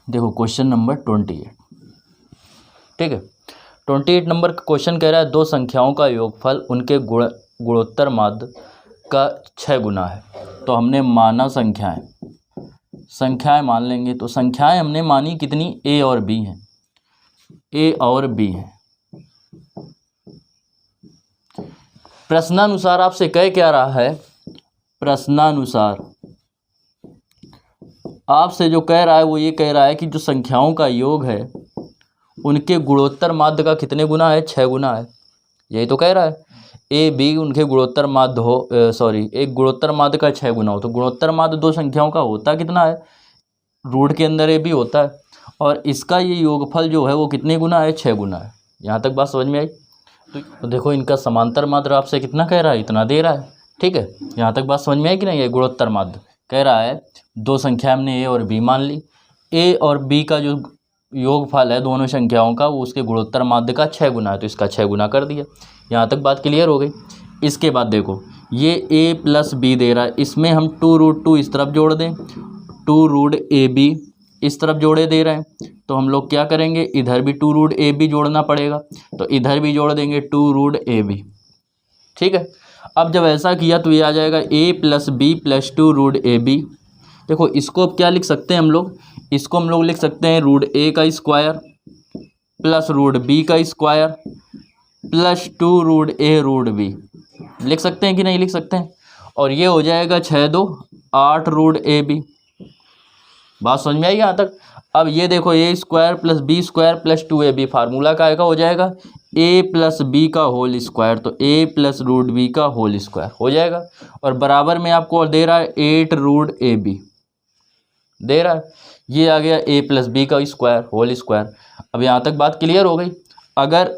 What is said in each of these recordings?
देखो question number 28, ठीक है। 28 नंबर का क्वेश्चन कह रहा है दो संख्याओं का योगफल उनके गुणोत्तर माध्य का 6 गुना है। तो हमने माना संख्याएं मान लेंगे। तो संख्याएं हमने मानी कितनी, ए और बी हैं, ए और बी हैं। प्रश्नानुसार आपसे कह क्या रहा है, प्रश्नानुसार आपसे जो कह रहा है वो ये कह रहा है कि जो संख्याओं का योग है उनके गुणोत्तर माध्य का कितने गुना है, 6 गुना है। यही तो कह रहा है, ए बी उनके गुणोत्तर माध्य हो, एक गुणोत्तर माध्य का 6 गुना हो। तो गुणोत्तर माध्य दो संख्याओं का होता कितना है, रूट के अंदर ए बी होता है, और इसका ये योगफल जो है वो कितने गुना है, 6 गुना है। यहाँ तक बात समझ में आई। तो देखो इनका समांतर माध्य आपसे कितना कह रहा है, इतना दे रहा है, ठीक है। यहाँ तक बात समझ में आई कि नहीं। ये गुणोत्तर माध्य कह रहा है दो संख्या हमने ए और बी मान ली, ए और बी का जो योगफल है दोनों संख्याओं का वो उसके गुणोत्तर माध्य का 6 गुना है, तो इसका 6 गुना कर दिया। यहाँ तक बात क्लियर हो गई। इसके बाद देखो ये a प्लस बी दे रहा है, इसमें हम 2√2 इस तरफ जोड़ दें, 2√ab इस तरफ जोड़े दे रहे हैं। तो हम लोग क्या करेंगे, इधर भी 2√ab जोड़ना पड़ेगा, तो इधर भी जोड़ देंगे 2√ab, ठीक है। अब जब ऐसा किया तो ये आ जाएगा a plus B plus 2√ab। देखो इसको अब क्या लिख सकते हैं हम लोग, इसको हम लोग लिख सकते हैं √a का स्क्वायर प्लस √b का स्क्वायर प्लस 2√a√b। लिख सकते हैं कि नहीं लिख सकते हैं। और ये हो जाएगा 6 2 8√ab। बात समझ में आई यहाँ तक। अब ये देखो a square plus B square plus 2ab formula का हो जाएगा a प्लस बी का होल स्क्वायर, तो a प्लस √b का होल स्क्वायर हो जाएगा। और बराबर में आपको दे रहा है 8√ab दे रहा है, ये आ गया a प्लस बी का स्क्वायर होल स्क्वायर। अब यहाँ तक बात क्लियर हो गई। अगर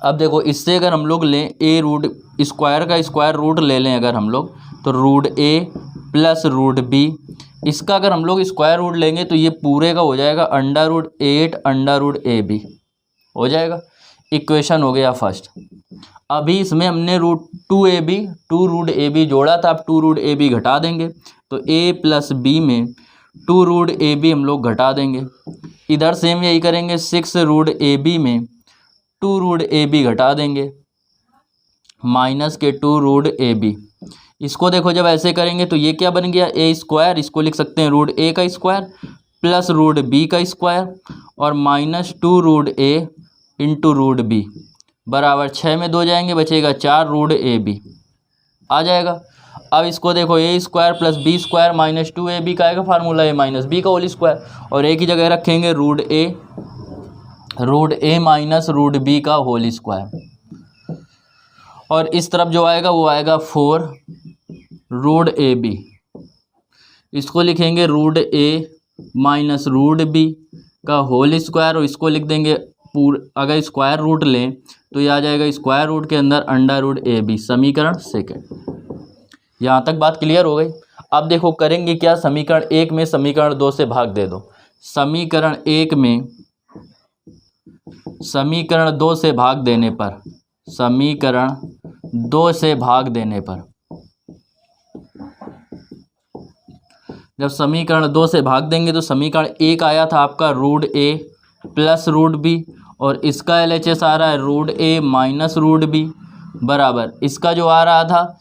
अब देखो इससे अगर हम लोग लें a रूट स्क्वायर का स्क्वायर रूट ले लें अगर हम लोग, तो √a प्लस √b, इसका अगर हम लोग स्क्वायर रूट लेंगे तो ये पूरे का हो जाएगा √8 √ab हो जाएगा। इक्वेशन हो गया फर्स्ट। अभी इसमें हमने √2ab जोड़ा था, अब 2√ab घटा देंगे, तो a प्लस b में 2√ab हम लोग घटा देंगे। इधर सेम यही करेंगे, 6√ab में 2√ab घटा देंगे माइनस के 2√ab। इसको देखो जब ऐसे करेंगे तो ये क्या बन गया, a स्क्वायर, इसको लिख सकते हैं √a का स्क्वायर प्लस √b का स्क्वायर और माइनस 2√a इंटू √b बराबर 6 में 2 जाएंगे, बचेगा 4√ab आ जाएगा। अब इसको देखो a square plus B square minus 2ab का आएगा फार्मूला a माइनस बी का होल स्क्वायर, और a की जगह रखेंगे √a माइनस √b का होल स्क्वायर, और इस तरफ जो आएगा वो आएगा 4√ab। इसको लिखेंगे √a माइनस √b का होल स्क्वायर, और इसको लिख देंगे अगर स्क्वायर रूट लें तो ये आ जाएगा स्क्वायर रूट के अंदर √ab, समीकरण सेकंड। यहाँ तक बात क्लियर हो गई। अब देखो करेंगे क्या, समीकरण 1 में समीकरण 2 से भाग दे दो। समीकरण 1 में समीकरण 2 से भाग देने पर, समीकरण 2 से भाग देने पर, जब समीकरण 2 से भाग देंगे तो समीकरण 1 आया था आपका √a प्लस √b, और इसका LHS आ रहा है √a माइनस √b बराबर इसका जो आ रहा था,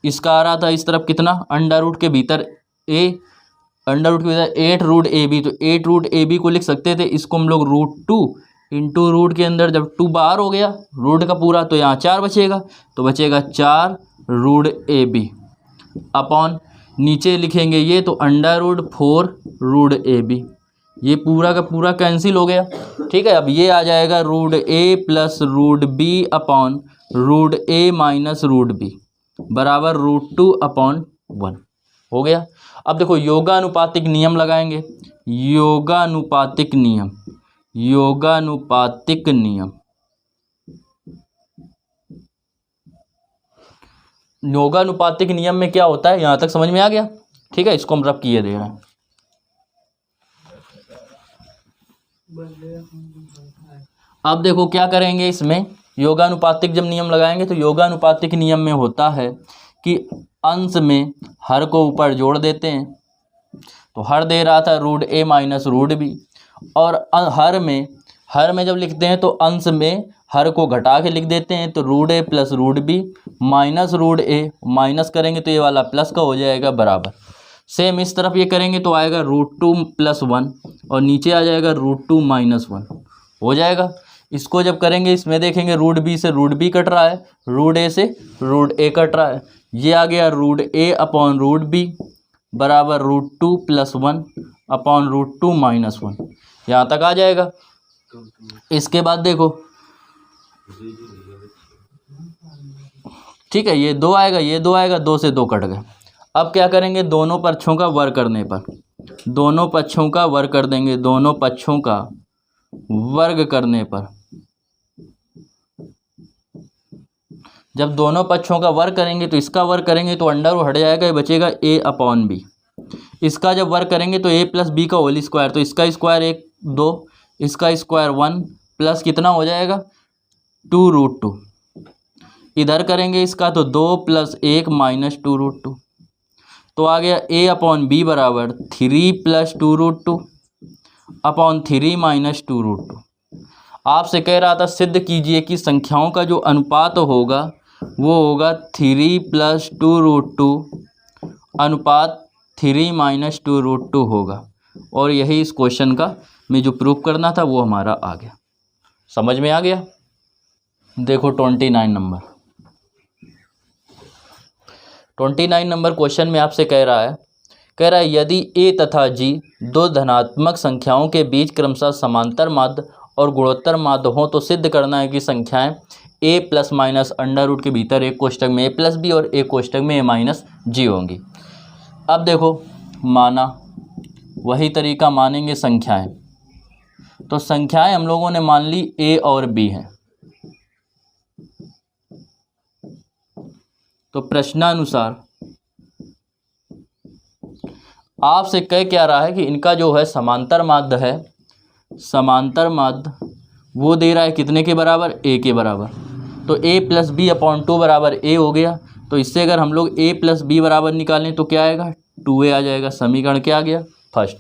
इसका आ रहा था इस तरफ कितना, अंडर रूट के भीतर 8√ab, तो 8√ab को लिख सकते थे, इसको हम लोग √2 इंटू रूट के अंदर जब 2 बाहर हो गया रूट का पूरा तो यहाँ 4 बचेगा, तो बचेगा 4√ab अपॉन नीचे लिखेंगे ये तो √4√ab, ये पूरा का पूरा कैंसिल हो गया, ठीक है। अब ये आ जाएगा √a plus √b upon √a minus √b बराबर √2/1 हो गया। अब देखो योगानुपातिक नियम लगाएंगे, योगानुपातिक नियम, योगानुपातिक नियम, योगानुपातिक नियम में क्या होता है, यहाँ तक समझ में आ गया, ठीक है। इसको हम रब किए दे रहे हैं। अब देखो क्या करेंगे, इसमें योगानुपातिक जब नियम लगाएंगे तो योगानुपातिक नियम में होता है कि अंश में हर को ऊपर जोड़ देते हैं, तो हर दे रहा था root A minus root B, और हर में जब लिखते हैं तो अंश में हर को घटा के लिख देते हैं, तो root A plus root B minus root A, minus करेंगे तो ये वाला प्लस का हो जाएगा बराबर। सेम इस तरफ ये करेंगे तो आएगा रूट टू प्लस वन, और नीचे आ जाएगा रूट टू माइनस वन, हो जाएगा। इसको जब करेंगे इसमें देखेंगे रूट बी से रूट बी कट रहा है, रूट ए से रूट ए कट रहा है, ये आ गया root A upon root B बराबर root two plus one upon root two minus one, यहाँ तक आ जाएगा। इसके बाद देखो, ठीक है, ये दो आएगा, ये दो आएगा, दो से दो कट गए। अब क्या करेंगे, दोनों पक्षों का वर्ग करने पर, दोनों पक्षों का वर्ग कर देंगे, दोनों पक्षों का वर्ग करने पर, जब दोनों पक्षों का वर्ग करेंगे तो इसका वर्ग करेंगे तो अंडर हट जाएगा, ये बचेगा ए अपॉन बी। इसका जब वर्ग करेंगे तो ए प्लस बी का होल स्क्वायर, तो इसका स्क्वायर एक दो, इसका स्क्वायर वन, प्लस कितना हो जाएगा टू रूट टू। इधर करेंगे इसका तो दो प्लस एक माइनस टू रूट टू, तो आ गया ए अपॉन बी बराबर three plus two root two upon three minus two root two. आपसे कह रहा था सिद्ध कीजिए कि संख्याओं का जो अनुपात होगा वो होगा three plus two root two अनुपात three minus two root two होगा, और यही इस क्वेश्चन का में जो प्रूफ करना था वो हमारा आ गया। समझ में आ गया। देखो 29 नंबर क्वेश्चन में आपसे कह रहा है यदि ए तथा जी दो धनात्मक संख्याओं के बीच क्रमशः समांतर माध्य और गुणोत्तर माध्य हों तो सिद्ध करना है कि संख्याएं ए प्लस माइनस अंडर रूट के भीतर एक कोष्टक में ए प्लस बी और एक कोष्टक में ए माइनस जी होंगी। अब देखो, माना वही तरीका मानेंगे संख्याएं, तो संख्याएं हम लोगों ने मान ली ए और बी हैं, तो प्रश्नानुसार आपसे कह क्या रहा है कि इनका जो है समांतर माध्य है, समांतर माध्य वो दे रहा है कितने के बराबर, ए के बराबर, तो ए प्लस बी अपॉन टू बराबर ए हो गया। तो इससे अगर हम लोग ए प्लस बी बराबर निकालें तो क्या आएगा, टू ए आ जाएगा। समीकरण क्या आ गया, फर्स्ट।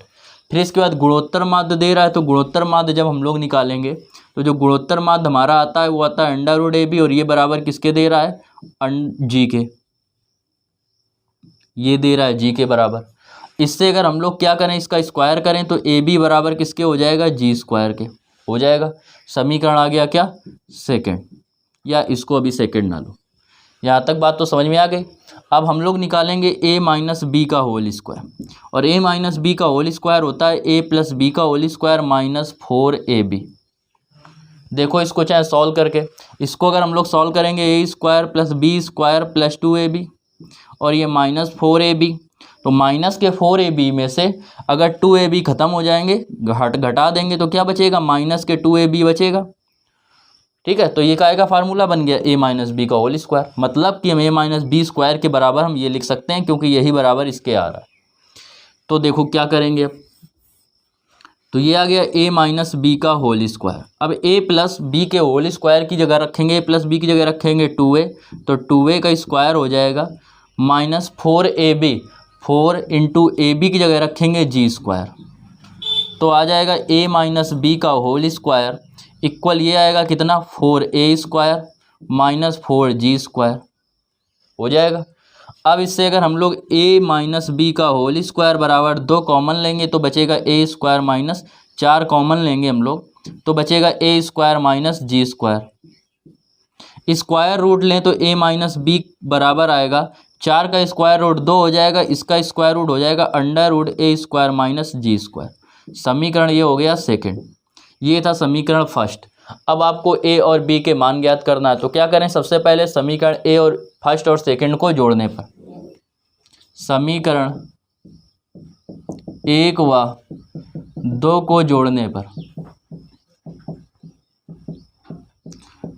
फिर इसके बाद गुणोत्तर माध्य दे रहा है, तो गुणोत्तर माध्य जब हम लोग निकालेंगे तो जो गुणोत्तर माध्य हमारा आता है वो आता है अंडर रूट ए बी, और ये बराबर किसके दे रहा है, जी के, ये दे रहा है जी के बराबर। इससे अगर हम लोग क्या करें, इसका स्क्वायर करें तो ए बी बराबर किसके हो जाएगा, जी स्क्वायर के हो जाएगा। समीकरण आ गया क्या, सेकंड, या इसको अभी सेकंड ना लो। यहाँ तक बात तो समझ में आ गई। अब हम लोग निकालेंगे ए माइनस बी का होल स्क्वायर, और ए माइनस बी का होल स्क्वायर होता है ए प्लस बी का whole square minus four A B. देखो इसको चाहे सॉल्व करके, इसको अगर हम लोग सॉल्व करेंगे A square plus B square plus two A B, और ये माइनस फोर ए बी, तो माइनस के फोर ए बी में से अगर टू ए बी खत्म हो जाएंगे, घटा देंगे तो क्या बचेगा, माइनस के टू ए बी बचेगा। ठीक है, तो ये काय का फार्मूला बन गया ए माइनस बी का होल स्क्वायर, मतलब कि हम ए माइनस बी स्क्वायर के बराबर हम ये लिख सकते हैं क्योंकि यही बराबर इसके आ रहा है। तो देखो क्या करेंगे अब, तो ये आ गया ए माइनस बी का होल स्क्वायर। अब ए प्लस बी के होल स्क्वायर की जगह रखेंगे, ए प्लस बी की जगह रखेंगे टू ए, तो टू ए का स्क्वायर हो जाएगा minus four A B, four into A B की जगह रखेंगे जी स्क्वायर, तो आ जाएगा ए माइनस बी का होल स्क्वायर इक्वल ये आएगा कितना, four A square minus four G square हो जाएगा। अब इससे अगर हम लोग ए माइनस बी का होल स्क्वायर बराबर दो कॉमन लेंगे तो बचेगा ए स्क्वायर माइनस चार कॉमन लेंगे हम लोग तो बचेगा A square minus ji square. Square root लें तो ए माइनस बी बराबर आएगा, चार का स्क्वायर रूट दो हो जाएगा, इसका स्क्वायर रूट हो जाएगा अंडर रूट ए स्क्वायर माइनस जी स्क्वायर। समीकरण ये हो गया सेकंड, ये था समीकरण फर्स्ट। अब आपको ए और बी के मान ज्ञात करना है, तो क्या करें, सबसे पहले समीकरण ए और फर्स्ट और सेकंड को जोड़ने पर, समीकरण एक व दो को जोड़ने पर,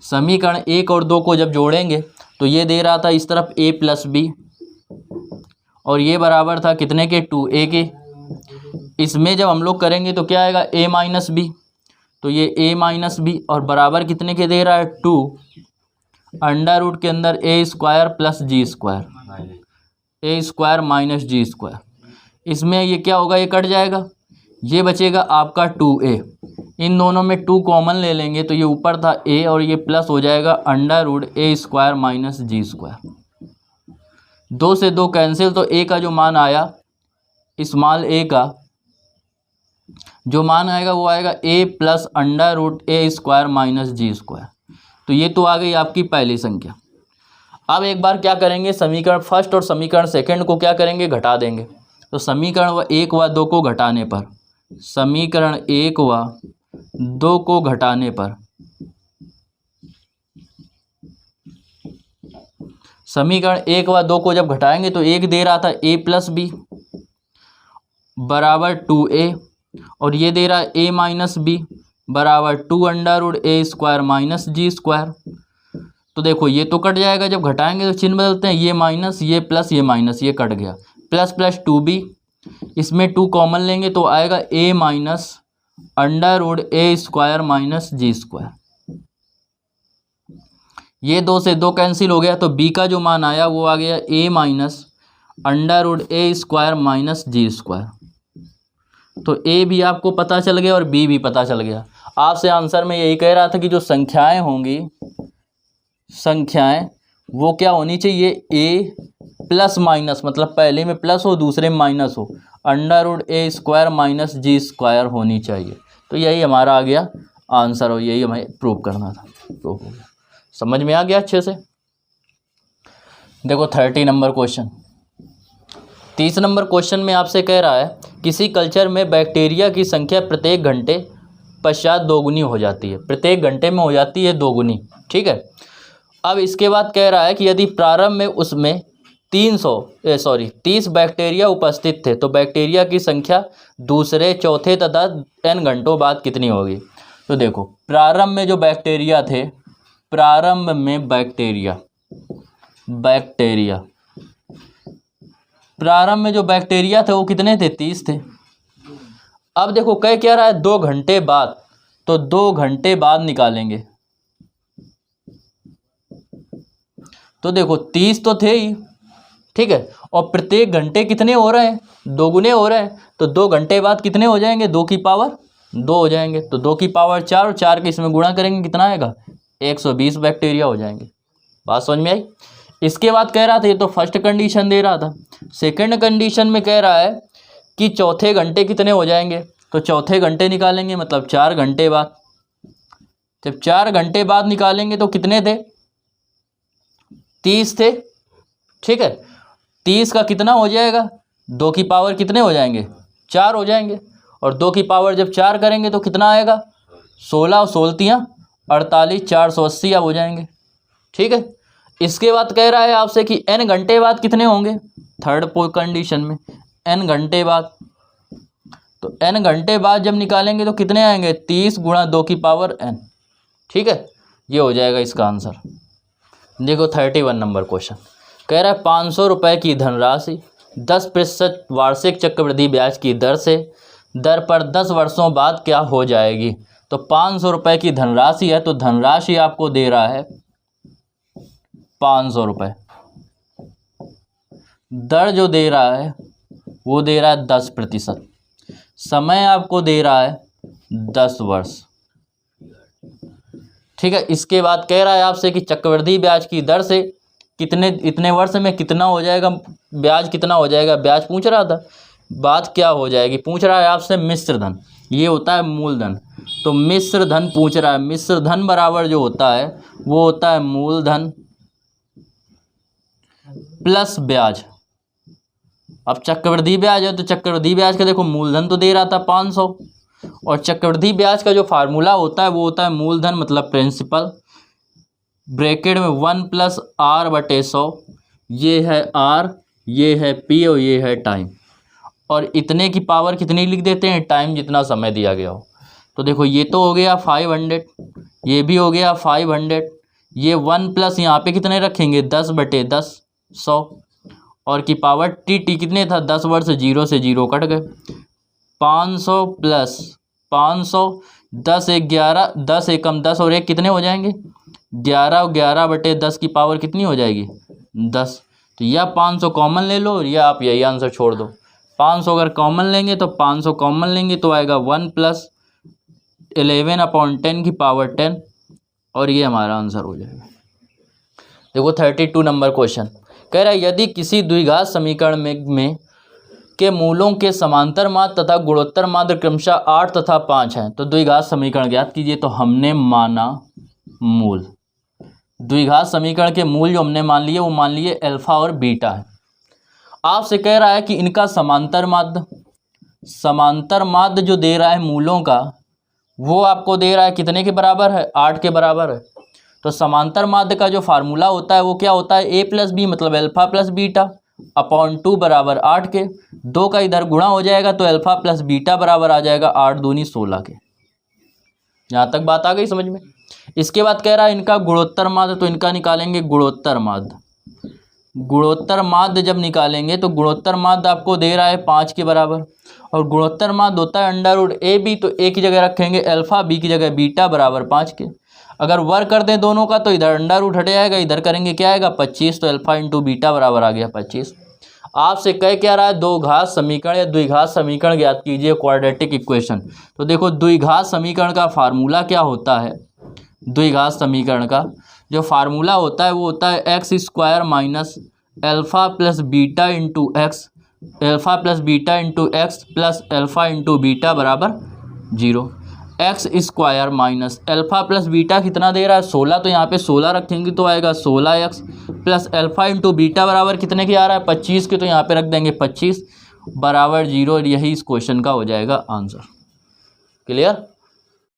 समीकरण एक और दो को जब जोड़ेंगे तो ये दे रहा था इस तरफ ए प्लस बी, और ये बराबर था कितने के, टू ए के। इसमें जब हम लोग करेंगे तो क्या आएगा, ए माइनस बी, तो ये ए माइनस बी और बराबर कितने के दे रहा है, टू अंडर रूट के अंदर ए स्क्वायर प्लस जी स्क्वायर, ए स्क्वायर माइनस जी स्क्वायर। इसमें ये क्या होगा, ये कट जाएगा, ये बचेगा आपका 2a। इन दोनों में 2 कॉमन ले लेंगे तो ये ऊपर था a और ये प्लस हो जाएगा √a² माइनस g²। 2 से 2 कैंसिल, तो a का जो मान आया, स्मॉल a का जो मान आएगा वो आएगा a plus √a² minus g²। तो ये तो आ गई आपकी पहली संख्या। अब एक बार क्या करेंगे, समीकरण फर्स्ट और समीकरण सेकंड को क्या करेंगे, घटा देंगे। तो समीकरण 1 व 2 को घटाने पर, समीकरण 1 व 2 को घटाने पर, समीकरण 1 व 2 को जब घटाएंगे तो एक दे रहा था a प्लस बी बराबर 2a और ये दे रहा है a माइनस बी बराबर 2√a² माइनस g²। तो देखो ये तो कट जाएगा, जब घटाएंगे तो चिन्ह बदलते हैं, ये माइनस, ये प्लस, ये माइनस, ये कट गया, प्लस प्लस 2b, इसमें 2 कॉमन लेंगे तो आएगा a minus √a² minus g²। ये 2 से 2 कैंसिल हो गया, तो b का जो मान आया वो आ गया a minus √a² minus g²। तो a भी आपको पता चल गया और b भी पता चल गया। आपसे आंसर में यही कह रहा था कि जो संख्याएं होंगी, संख्याएं वो क्या होनी चाहिए, a प्लस माइनस, मतलब पहले में प्लस हो दूसरे में माइनस हो, √a² माइनस g² होनी चाहिए। तो यही हमारा आ गया आंसर और यही हमें प्रूव करना था, प्रूव हो गया। समझ में आ गया अच्छे से। देखो 30 नंबर क्वेश्चन, 30 नंबर क्वेश्चन में आपसे कह रहा है किसी कल्चर में बैक्टीरिया की संख्या प्रत्येक घंटे पश्चात दोगुनी हो जाती है, प्रत्येक घंटे में हो जाती है दोगुनी, ठीक है। अब इसके बाद कह रहा है कि यदि प्रारंभ में उसमें 30 बैक्टीरिया उपस्थित थे तो बैक्टीरिया की संख्या दूसरे, चौथे तथा n घंटों बाद कितनी होगी। तो देखो प्रारंभ में जो बैक्टीरिया थे, प्रारंभ में प्रारंभ में जो बैक्टीरिया थे वो कितने थे, 30 थे। अब देखो कह क्या रहा है 2 घंटे बाद, तो 2 घंटे बाद निकालेंगे। तो देखो 30 तो थे ही, ठीक है, और प्रत्येक घंटे कितने हो रहे हैं, दोगुने हो रहे हैं, तो 2 घंटे बाद कितने हो जाएंगे, 2 की पावर 2 हो जाएंगे। तो 2 की पावर 4 और 4 के इसमें गुणा करेंगे कितना आएगा, 120 बैक्टीरिया हो जाएंगे। बात समझ में आई। इसके बाद कह रहा था, ये तो फर्स्ट कंडीशन दे रहा था, सेकंड कंडीशन में कह रहा है कि चौथे घंटे कितने हो जाएंगे। तो चौथे घंटे निकालेंगे, मतलब 4 घंटे बाद। जब 4 घंटे बाद निकालेंगे तो कितने थे, 30 थे, ठीक है। 30 का कितना हो जाएगा, 2 की पावर कितने हो जाएंगे, 4 हो जाएंगे, और 2 की पावर जब 4 करेंगे तो कितना आएगा, 16 और 16 48, 480 अब हो जाएंगे, ठीक है। इसके बाद कह रहा है आपसे कि n घंटे बाद कितने होंगे, थर्ड कंडीशन में n घंटे बाद। तो n घंटे बाद जब निकालेंगे तो कितने आएंगे, 30 गुणा 2 की पावर n, ठीक है। ये हो जाएगा इसका आंसर। देखो 31 नंबर क्वेश्चन कह रहा है 500 रुपये की धनराशि 10% वार्षिक चक्रवृद्धि ब्याज की दर पर 10 वर्षों बाद क्या हो जाएगी। तो 500 रुपये की धनराशि है, तो धनराशि आपको दे रहा है 500 रुपये, दर जो दे रहा है वो दे रहा है 10%, समय आपको दे रहा है 10 वर्ष, ठीक है। इसके बाद कह रहा है आपसे कि चक्रवृद्धि ब्याज की दर से इतने वर्ष में कितना हो जाएगा, ब्याज कितना हो जाएगा, ब्याज पूछ रहा था, बात क्या हो जाएगी, पूछ रहा है आपसे मिश्र धन, ये होता है मूलधन, तो मिश्र धन पूछ रहा है। मिश्र धन बराबर जो होता है वो होता है मूलधन प्लस ब्याज। अब चक्रवृद्धि ब्याज है तो चक्रवृद्धि ब्याज का देखो मूलधन तो दे रहा था 500, और चक्रवृद्धि ब्याज का जो फार्मूला होता है वो होता है मूलधन मतलब प्रिंसिपल, ब्रैकेट में 1 + r/100, ये है r, ये है p और ये है टाइम, और इतने की पावर कितनी लिख देते हैं, टाइम जितना समय दिया गया हो। तो देखो ये तो हो गया 500, ये भी हो गया 500, ये 1 प्लस यहाँ पे कितने रखेंगे 10/10 100, और की पावर टी कितने था 10 वर्ष, 0 से 0 कट गए, 500 + 500, 10 × 11, 10 × 10 और 1 कितने हो जाएंगे 11, 11/10 की पावर कितनी हो जाएगी 10। तो यह 500 कॉमन ले लो और यह आप यही आंसर छोड़ दो, 500 अगर कॉमन लेंगे तो 500 कॉमन लेंगे तो आएगा 1 + 11/10 की पावर 10 और ये हमारा आंसर हो जाएगा। देखो 32 नंबर क्वेश्चन कह रहा है यदि किसी द्विघात समीकरण में के मूलों के समांतर माध्य तथा गुणोत्तर माध्य क्रमशः 8 तथा 5 हैं तो द्विघात समीकरण ज्ञात कीजिए। तो हमने माना मूल, द्विघात समीकरण के मूल जो हमने मान लिए वो मान लिए अल्फा और बीटा है। आपसे कह रहा है कि इनका समांतर माध्य जो दे रहा है मूलों का वो आपको दे रहा है कितने के बराबर है, 8 के बराबर है। तो समांतर माध्य का जो फार्मूला होता है वो क्या होता है, a + b मतलब अल्फा + बीटा अपॉन 2 बराबर 8 के। 2 का इधर गुणा हो जाएगा तो अल्फा + बीटा बराबर आ जाएगा 8 दूनी 16 के। यहाँ तक बात आ गई समझ में। इसके बाद कह रहा है इनका गुणोत्तर माध्य, तो इनका निकालेंगे गुणोत्तर माध्य। गुणोत्तर माध्य जब निकालेंगे तो गुणोत्तर माध्य आपको दे रहा है 5 के बराबर और गुणोत्तर माध्य होता है √ab, तो a की जगह रखेंगे अल्फा, b की जगह बीटा बराबर 5 के। अगर वर्ग कर दें दोनों का तो इधर √ हट जाएगा, इधर करेंगे क्या आएगा 25, तो अल्फा × बीटा बराबर आ गया 25। आपसे कह क्या रहा है दो घात समीकरण या द्विघात समीकरण ज्ञात कीजिए, क्वाड्रेटिक इक्वेशन। तो देखो द्विघात समीकरण का फार्मूला क्या होता है, द्विघात समीकरण का जो फार्मूला होता है वो होता है x² - alpha + beta × x, alpha + beta × x plus alpha × beta बराबर 0। x² - अल्फा + बीटा कितना दे रहा है 16, तो यहाँ पे 16 रखेंगे तो आएगा 16x प्लस अल्फा × बीटा बराबर कितने की आ रहा है 25 के, तो यहाँ पे रख देंगे 25 बराबर 0। यही इस क्वेश्चन का हो जाएगा आंसर। क्लियर।